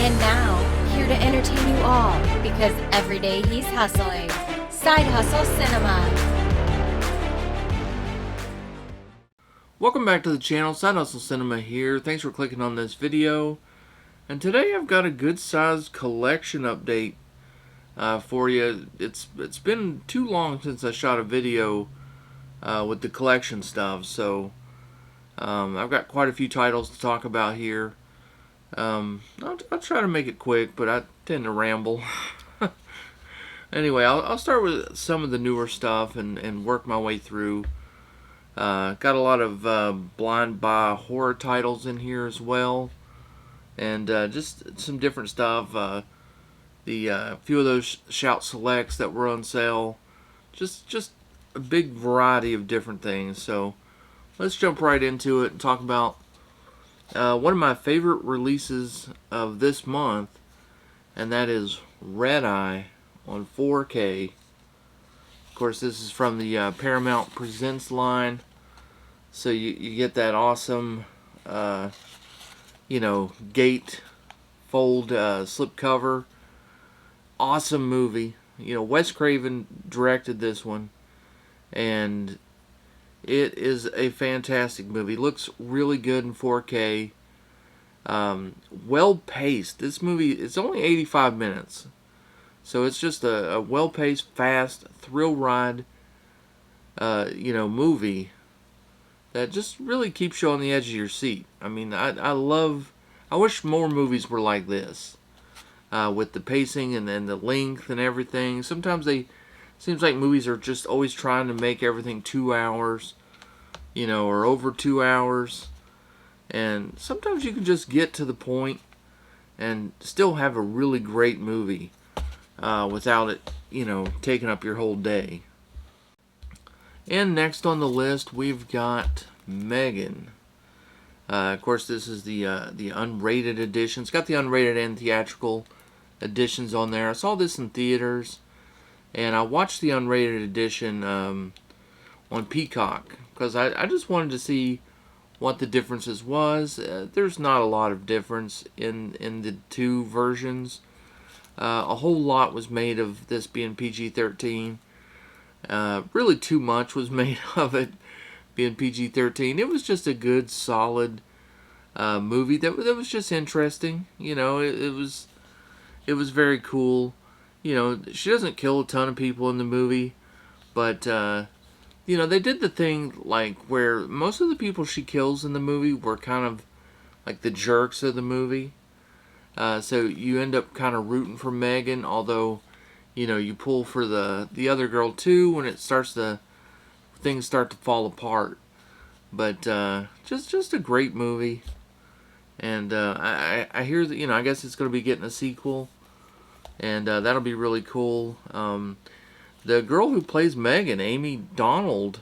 And now, here to entertain you all, because every day he's hustling. Side Hustle Cinema. Welcome back to the channel, Side Hustle Cinema here. Thanks for clicking on this video. And today I've got a good-sized collection update for you. It's been too long since I shot a video with the collection stuff, so I've got quite a few titles to talk about here. I'll try to make it quick, but I tend to ramble. Anyway, I'll start with some of the newer stuff and work my way through. Got a lot of blind buy horror titles in here as well, and just some different stuff. The few of those Shout Selects that were on sale. Just a big variety of different things. So let's jump right into it and talk about one of my favorite releases of this month, and that is Red Eye on 4K. Of course, this is from the Paramount Presents line, so you get that awesome, gate fold slip cover. Awesome movie. Wes Craven directed this one, and it is a fantastic movie. Looks really good in 4K. Well paced. This movie, it's only 85 minutes. So it's just a well paced, fast, thrill ride, movie that just really keeps you on the edge of your seat. I mean, I wish more movies were like this. With the pacing and the length and everything. Sometimes seems like movies are just always trying to make everything 2 hours, or over 2 hours. And sometimes you can just get to the point and still have a really great movie without it, taking up your whole day. And next on the list, we've got Megan. Of course, this is the unrated edition. It's got the unrated and theatrical editions on there. I saw this in theaters, and I watched the unrated edition on Peacock because I just wanted to see what the differences was. There's not a lot of difference in the two versions. A whole lot was made of this being PG-13. Really too much was made of it being PG-13. It was just a good, solid movie that was just interesting. It was very cool. She doesn't kill a ton of people in the movie, but they did the thing like where most of the people she kills in the movie were kind of like the jerks of the movie. So you end up kind of rooting for Megan, although you pull for the other girl too when things start to fall apart. But just a great movie. And I hear that, I guess it's going to be getting a sequel, and that'll be really cool. The girl who plays Megan, Amy Donald,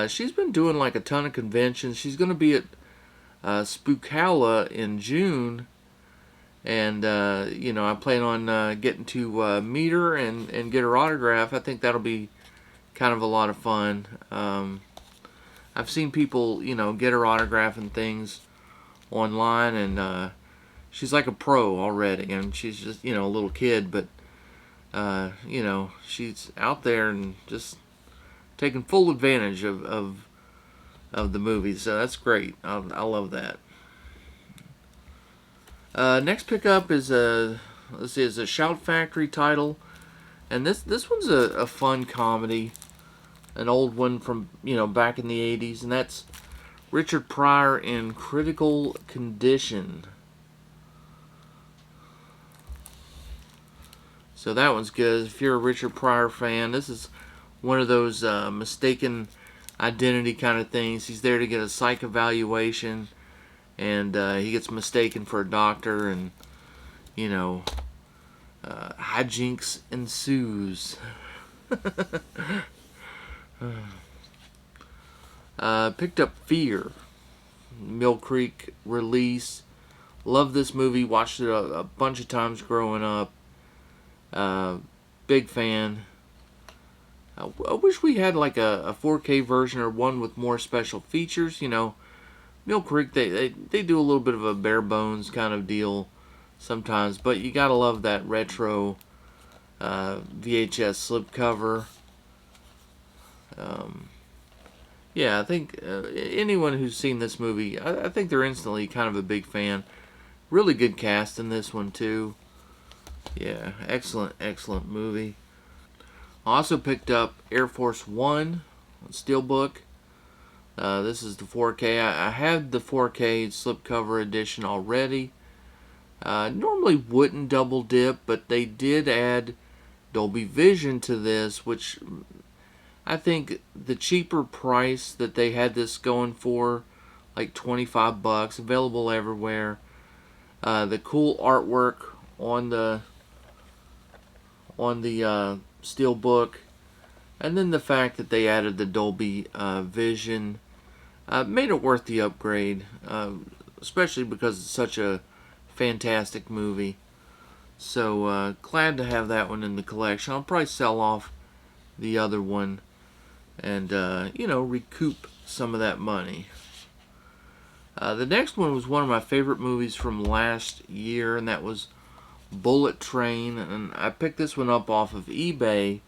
she's been doing like a ton of conventions. She's going to be at Spookala in June, and I plan on getting to meet her and get her autograph. I think that'll be kind of a lot of fun. I've seen people, get her autograph and things online, and she's like a pro already, and she's just a little kid, but she's out there and just taking full advantage of the movie, so that's great. I love that. Next pickup is a Shout Factory title, and this one's a fun comedy, an old one from back in the 80s, and that's Richard Pryor in Critical Condition. So that one's good. If you're a Richard Pryor fan, this is one of those mistaken identity kind of things. He's there to get a psych evaluation, and he gets mistaken for a doctor, and hijinks ensues. Picked up Fear, Mill Creek release. Love this movie. Watched it a bunch of times growing up. Big fan. I wish we had like a 4K version or one with more special features. Mill Creek, they do a little bit of a bare bones kind of deal sometimes. But you gotta love that retro VHS slipcover. Yeah, I think anyone who's seen this movie, I think they're instantly kind of a big fan. Really good cast in this one too. Yeah, excellent movie. I also picked up Air Force One Steelbook. This is the 4K. I had the 4K slipcover edition already. Normally wouldn't double dip, but they did add Dolby Vision to this, which I think the cheaper price that they had this going for, like $25, available everywhere. The cool artwork on the Steelbook, and then the fact that they added the Dolby Vision made it worth the upgrade, especially because it's such a fantastic movie. So glad to have that one in the collection. I'll probably sell off the other one and recoup some of that money. The next one was one of my favorite movies from last year, and that was Bullet Train, and I picked this one up off of eBay.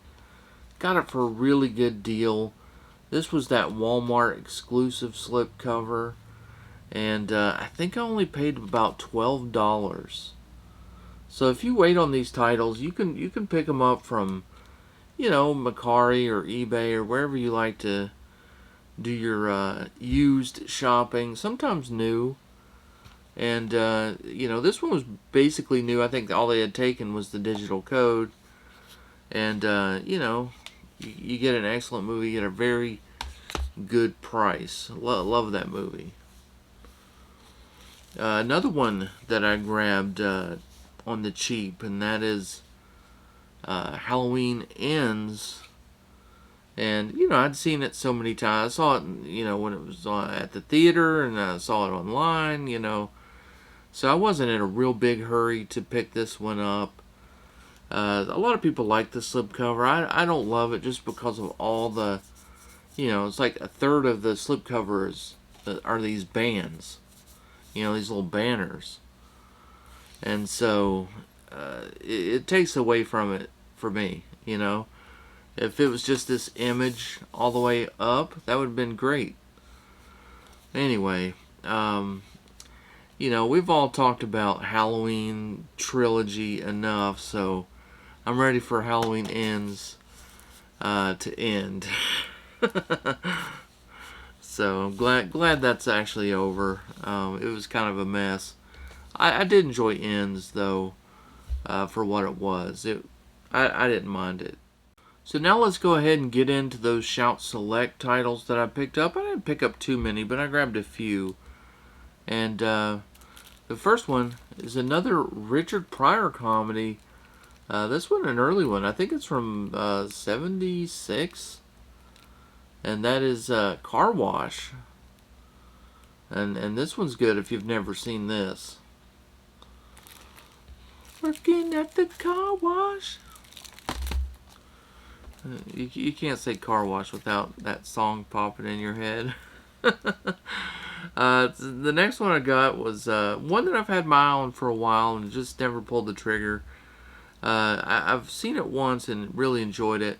Got it for a really good deal. This was that Walmart exclusive slipcover, and I think I only paid about $12. So if you wait on these titles, you can pick them up from, Macari or eBay or wherever you like to do your used shopping. Sometimes new. And, this one was basically new. I think all they had taken was the digital code. And, you get an excellent movie. You get a very good price. Love that movie. Another one that I grabbed on the cheap, and that is Halloween Ends. And, I'd seen it so many times. I saw it, when it was at the theater, and I saw it online, So I wasn't in a real big hurry to pick this one up. A lot of people like the slipcover. I don't love it just because of all the, it's like a third of the slipcovers are these bands. These little banners. And so it takes away from it for me, If it was just this image all the way up, that would have been great. Anyway, we've all talked about Halloween trilogy enough, so I'm ready for Halloween Ends to end. So I'm glad that's actually over. It was kind of a mess. I did enjoy Ends though, for what it was. I didn't mind it. So now let's go ahead and get into those Shout Select titles that I picked up. I didn't pick up too many, but I grabbed a few. And the first one is another Richard Pryor comedy. This one an early one. I think it's from 76. And that is Car Wash. And this one's good if you've never seen this. Working at the car wash. You can't say car wash without that song popping in your head. The next one I got was one that I've had my eye on for a while and just never pulled the trigger. I've seen it once and really enjoyed it.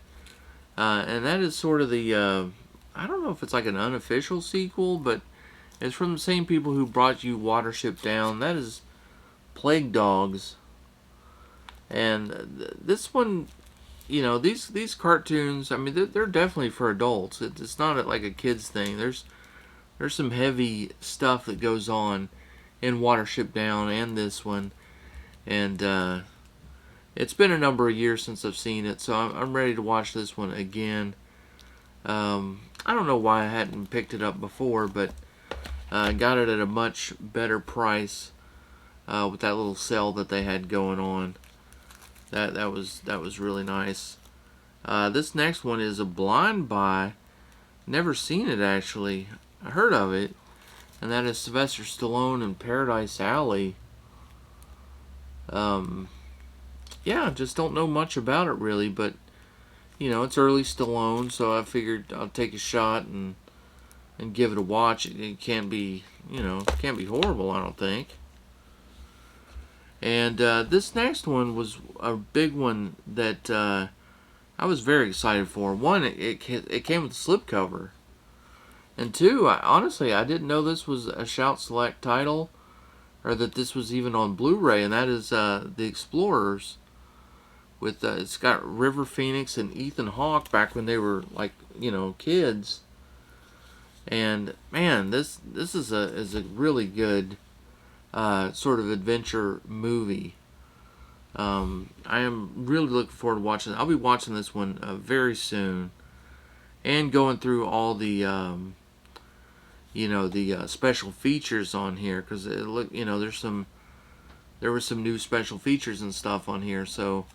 And that is sort of the, I don't know if it's like an unofficial sequel, but it's from the same people who brought you Watership Down. That is Plague Dogs. And this one, these cartoons, I mean, they're definitely for adults. It's not like a kid's thing. There's some heavy stuff that goes on in Watership Down and this one. And it's been a number of years since I've seen it, so I'm ready to watch this one again. I don't know why I hadn't picked it up before, but I got it at a much better price with that little sale that they had going on. That was really nice. This next one is a blind buy. Never seen it actually. I heard of it, and that is Sylvester Stallone in Paradise Alley. Yeah, just don't know much about it really, but it's early Stallone, so I figured I'll take a shot and give it a watch. It can't be, can't be horrible, I don't think. And this next one was a big one that I was very excited for. One, it came with a slipcover. And two, honestly, I didn't know this was a Shout Select title, or that this was even on Blu-ray, and that is The Explorers. With it's got River Phoenix and Ethan Hawke back when they were like, kids. And man, this is a really good sort of adventure movie. I am really looking forward to watching it. I'll be watching this one very soon, and going through all the the special features on here, because there were some new special features and stuff on here. So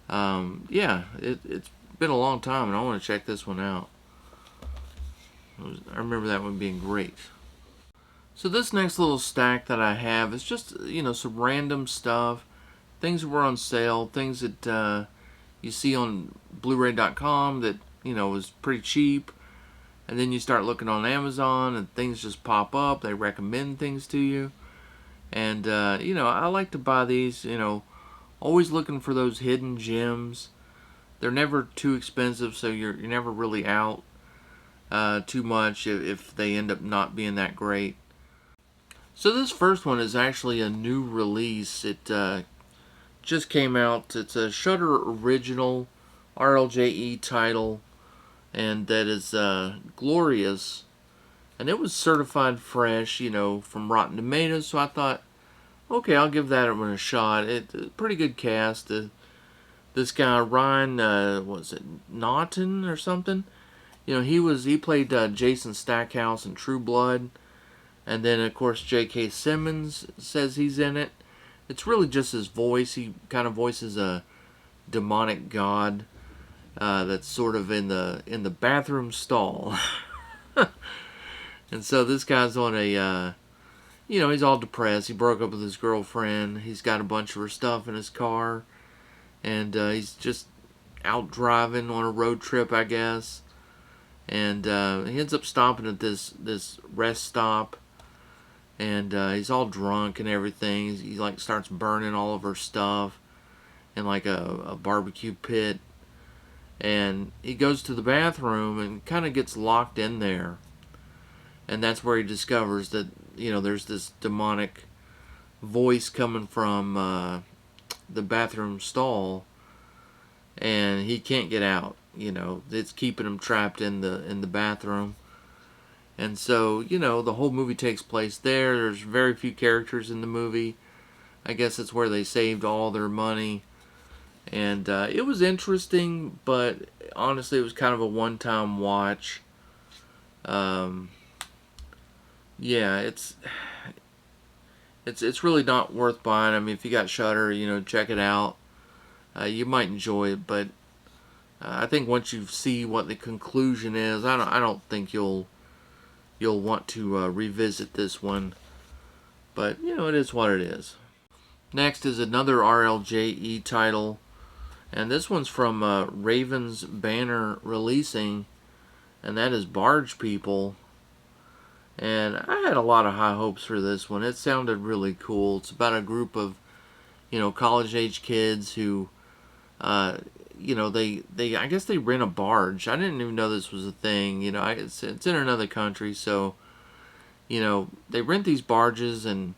yeah, it's been a long time, and I want to check this one out. I remember that one being great. So this next little stack that I have is just some random stuff, things that were on sale, things that you see on Blu-ray.com that was pretty cheap, and then you start looking on Amazon and things just pop up. They recommend things to you, and I like to buy these. Always looking for those hidden gems. They're never too expensive, so you're never really out too much if they end up not being that great. So this first one is actually a new release. It just came out. It's a Shudder original RLJE title, and that is Glorious. And it was certified fresh, from Rotten Tomatoes. So I thought, okay, I'll give that one a shot. It's a pretty good cast. This guy Ryan, was it Naughton or something? He played Jason Stackhouse in True Blood, and then of course J.K. Simmons says he's in it. It's really just his voice. He kind of voices a demonic god that's sort of in the bathroom stall, and so this guy's on a he's all depressed. He broke up with his girlfriend. He's got a bunch of her stuff in his car, and he's just out driving on a road trip, I guess. And he ends up stopping at this rest stop, and he's all drunk and everything. He like starts burning all of her stuff in like a barbecue pit, and he goes to the bathroom and kind of gets locked in there, and that's where he discovers that there's this demonic voice coming from the bathroom stall, and he can't get out. It's keeping him trapped in the bathroom. And so, the whole movie takes place there. There's very few characters in the movie. I guess it's where they saved all their money. And it was interesting, but honestly, it was kind of a one-time watch. Yeah, it's really not worth buying. I mean, if you got Shudder, check it out. You might enjoy it, but I think once you see what the conclusion is, I don't think you'll want to revisit this one. But it is what it is. Next is another RLJE title, and this one's from Raven's Banner Releasing, and that is Barge People. And I had a lot of high hopes for this one. It sounded really cool. It's about a group of college-age kids who they I guess they rent a barge. I didn't even know this was a thing. It's in another country, so they rent these barges, and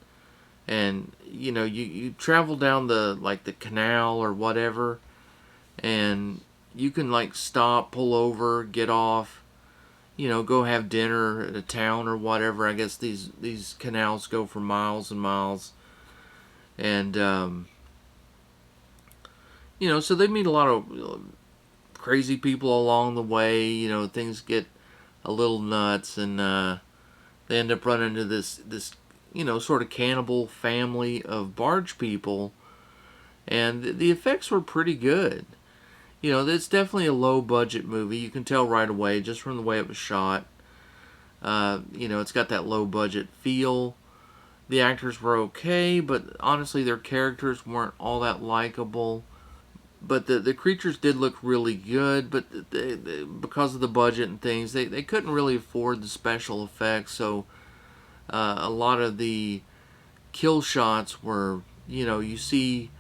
you travel down the canal or whatever, and you can like stop, pull over, get off, go have dinner at a town or whatever. I guess these canals go for miles and miles, and so they meet a lot of crazy people along the way. Things get a little nuts, and they end up running into this sort of cannibal family of barge people, and the effects were pretty good. It's definitely a low budget movie. You can tell right away just from the way it was shot. It's got that low budget feel. The actors were okay, but honestly their characters weren't all that likable. But the creatures did look really good, but because of the budget and things, they couldn't really afford the special effects, so a lot of the kill shots were you see,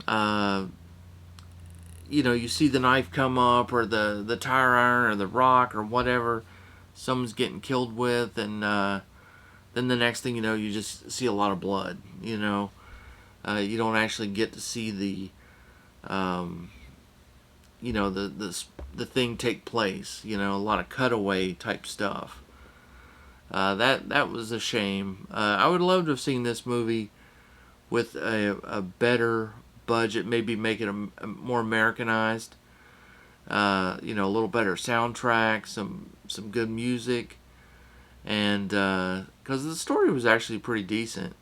uh, you see the knife come up, or the tire iron, or the rock, or whatever someone's getting killed with, and then the next thing you know, you just see a lot of blood. You don't actually get to see um, the thing take place. A lot of cutaway type stuff. That was a shame. I would love to have seen this movie with a better budget, maybe make it a more Americanized. A little better soundtrack, some good music, and because the story was actually pretty decent,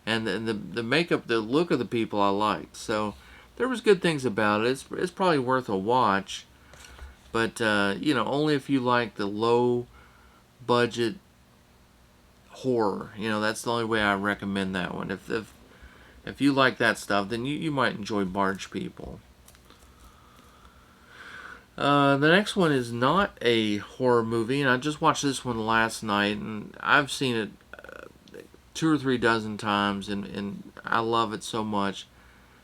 and the makeup, the look of the people I liked. So there was good things about it. It's probably worth a watch, but only if you like the low budget horror. That's the only way I recommend that one. If you like that stuff, then you might enjoy Barge People. The next one is not a horror movie, and I just watched this one last night, and I've seen it 2 or 3 dozen times, and I love it so much.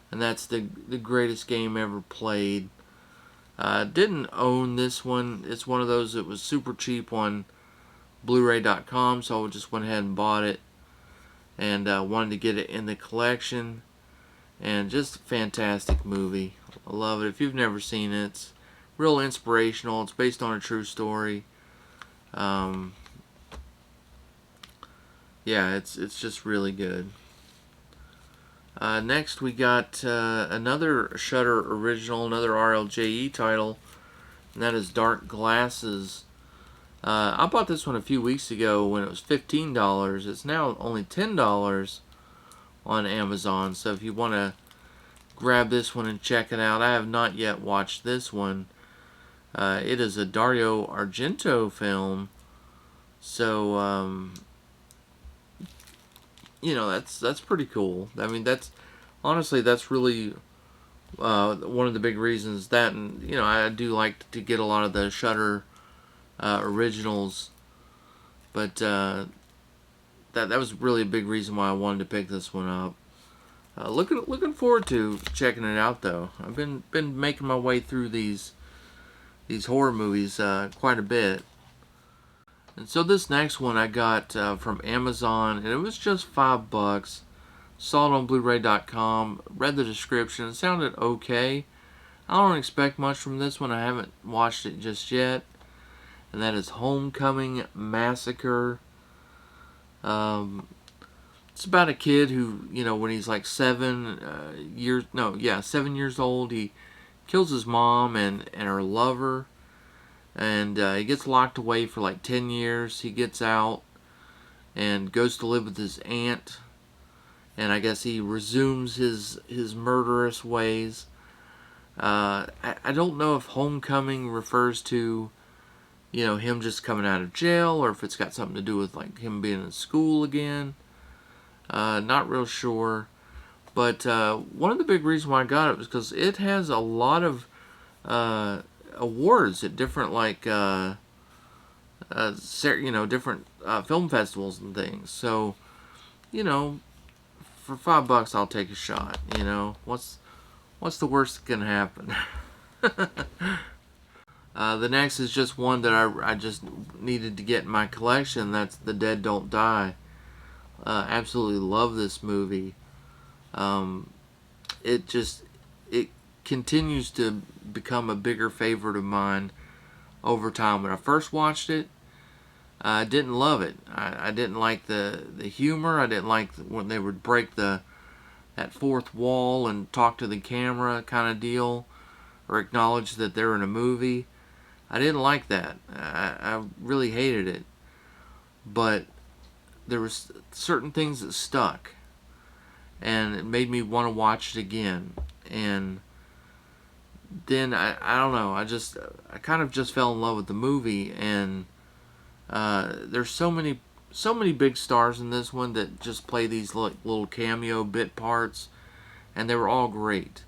And that's the greatest game ever played. Didn't own this one. It's one of those that was super cheap on Blu-ray.com, so I just went ahead and bought it, and wanted to get it in the collection. And just a fantastic movie. I love it. If you've never seen it, it's real inspirational. It's based on a true story. Yeah, it's just really good. Next we got another Shudder original, another RLJE title, and that is Dark Glasses. I bought this one a few weeks ago when it was $15. It's now only $10 on Amazon, so if you want to grab this one and check it out. I have not yet watched this one. It is a Dario Argento film, so that's pretty cool. I mean, that's really one of the big reasons that, and I do like to get a lot of the Shudder originals, but that was really a big reason why I wanted to pick this one up. Looking forward to checking it out, though. I've been making my way through these horror movies quite a bit. And so this next one I got from Amazon, and it was just $5. Saw it on Blu-ray.com, read the description, it sounded okay. I don't expect much from this one. I haven't watched it just yet. And that is Homecoming Massacre. It's about a kid who, when he's like 7 years old, he kills his mom and her lover. And he gets locked away for like 10 years. He gets out and goes to live with his aunt. And I guess he resumes his murderous ways. I don't know if Homecoming refers to, him just coming out of jail, or if it's got something to do with like him being in school again. Not real sure. But one of the big reasons why I got it was because it has a lot of awards at different different film festivals and things. So, for $5 I'll take a shot. What's the worst that can happen? The next is just one that I just needed to get in my collection. That's The Dead Don't Die. Absolutely love this movie. It continues to become a bigger favorite of mine over time. When I first watched it, I didn't love it. I didn't like the humor. I didn't like when they would break that fourth wall and talk to the camera kind of deal, or acknowledge that they're in a movie. I didn't like that. I really hated it. But there was certain things that stuck, and it made me want to watch it again. And then I don't know. I kind of just fell in love with the movie, and there's so many big stars in this one that just play these little cameo bit parts, and they were all great.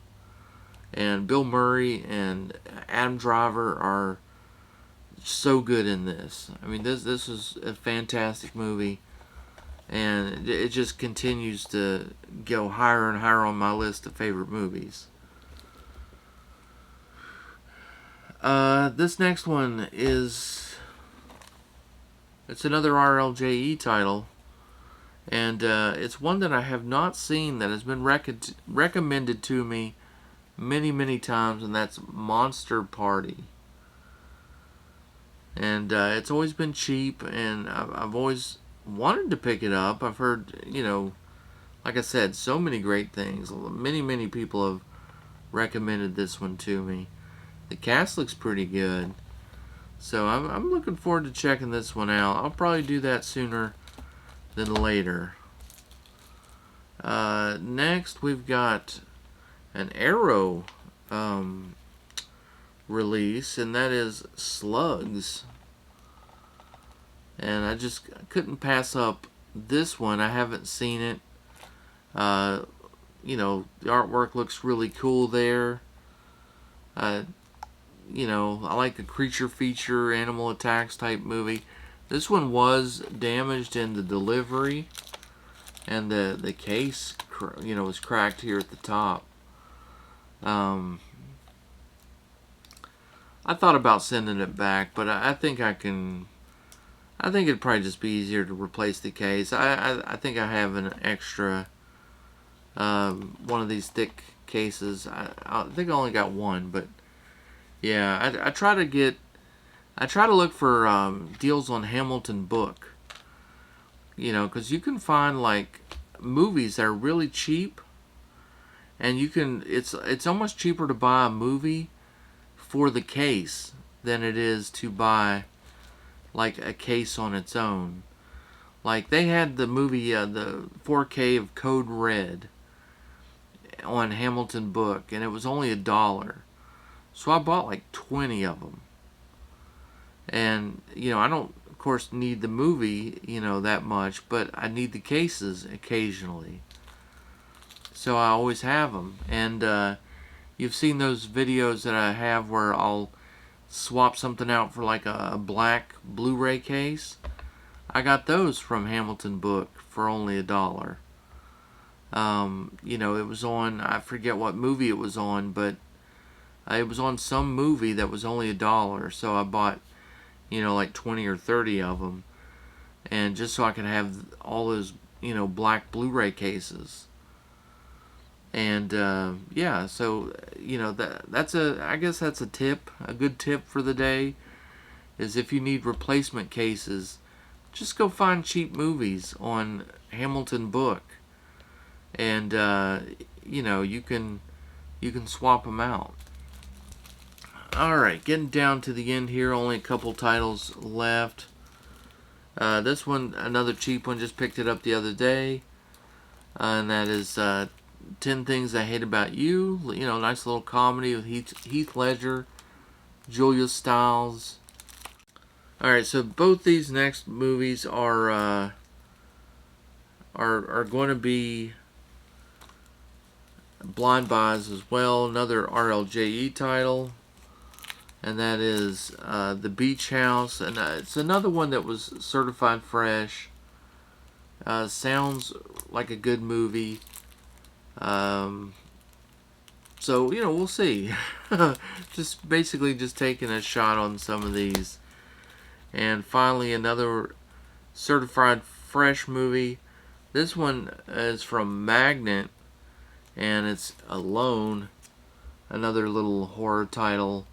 And Bill Murray and Adam Driver are so good in this. I mean, this is a fantastic movie, and it just continues to go higher and higher on my list of favorite movies. This next one is, it's another RLJE title, and it's one that I have not seen that has been recommended to me many times, and that's Monster Party. And it's always been cheap, and I've always wanted to pick it up. I've heard, like I said, so many great things. Many people have recommended this one to me. The cast looks pretty good, so I'm looking forward to checking this one out. I'll probably do that sooner than later. Next, we've got an Arrow release, and that is Slugs. And I just couldn't pass up this one. I haven't seen it. The artwork looks really cool there. I like a creature feature, animal attacks type movie. This one was damaged in the delivery, and the case, was cracked here at the top. I thought about sending it back, but I think I can. I think it'd probably just be easier to replace the case. I think I have an extra one of these thick cases. I think I only got one, but yeah, I try to look for deals on Hamilton Book. Because you can find like movies that are really cheap, and it's almost cheaper to buy a movie for the case than it is to buy like a case on its own. Like they had the movie, the 4K of Code Red on Hamilton Book, and it was only $1. So I bought like 20 of them. And, I don't, of course, need the movie, that much, but I need the cases occasionally. So I always have them. And you've seen those videos that I have where I'll swap something out for like a black Blu-ray case. I got those from Hamilton Book for only $1. It was on, I forget what movie it was on, but it was on some movie that was only $1. So I bought, like 20 or 30 of them, and just so I could have all those, black Blu-ray cases. And so I guess that's a tip, a good tip for the day, is if you need replacement cases, just go find cheap movies on Hamilton Book, and you can swap them out. All right, getting down to the end here, only a couple titles left. This one, another cheap one, just picked it up the other day, and that is 10 Things I Hate About You. Nice little comedy with Heath Ledger, Julia Stiles. Alright, so both these next movies are going to be blind buys as well. Another RLJE title, and that is The Beach House, and it's another one that was certified fresh. Sounds like a good movie. So we'll see. just taking a shot on some of these. And finally, another certified fresh movie. This one is from Magnet, and it's Alone, another little horror title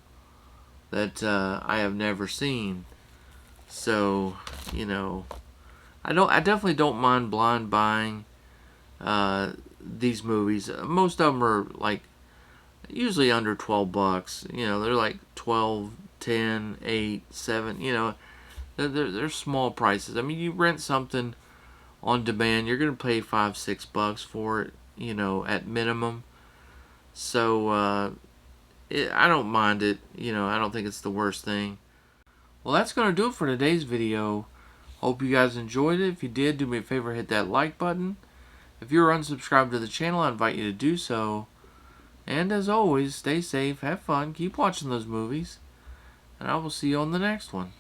that I have never seen. So I definitely don't mind blind buying these movies. Most of them are like usually under $12. They're like 12, 10, 8, 7. They're small prices. I mean, you rent something on demand, you're gonna pay $5-6 for it, at minimum. So I don't mind it. I don't think it's the worst thing. Well, that's gonna do it for today's video. Hope you guys enjoyed it. If you did, do me a favor, hit that like button. If you're unsubscribed to the channel, I invite you to do so. And as always, stay safe, have fun, keep watching those movies, and I will see you on the next one.